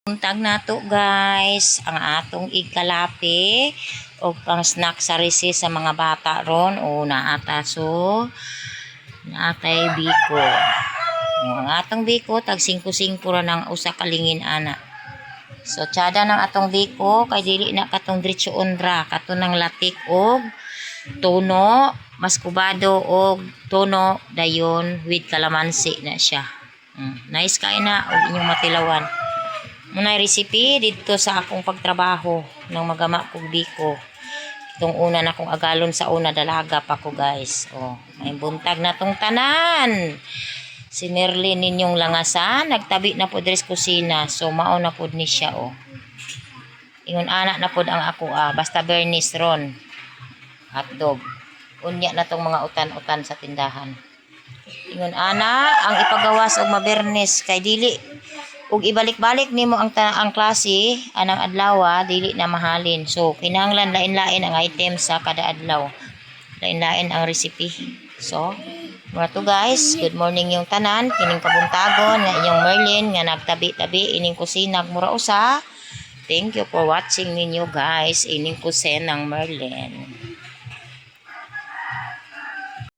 Buntag na to guys, ang atong igkalapi o pang snack sa recess sa mga bata ron o naata so naatay biko. Ang atong biko tag 5-5 ra ng usa ka lingin ana. So tsada ng atong biko kay dili na katong diretso undra kato ng latik og tono, maskubado og tono dayon with kalamansi na siya. Nice kain na og inyong matilawan. Munay recipe dito sa akong pagtrabaho ng magama kog biko. Itong una na kong agalon sa una dalaga pa ko guys. Oh, may buntag na tong tanan. Si Merlin ninyong langasan nagtabi na pod dres kusina. So mao na pod ni siya oh. Ingon anak na pod ang ako basta bernis ron. Hotdog. Unya na tong mga utan-utan sa tindahan. Ingon ana ang ipagawas og mabernis kay dili ug ibalik-balik nimo ang klase anang adlaw dili na mahalin. So kinahanglan lain-lain ang item sa kada adlaw. Lain-lain ang recipe. So mga to guys, good morning yung tanan, kining kabuntagon nga inyong Merlin nga nagtabi-tabi ining kusina mura usa. Thank you for watching ninyo guys, ining kusen ng Merlin.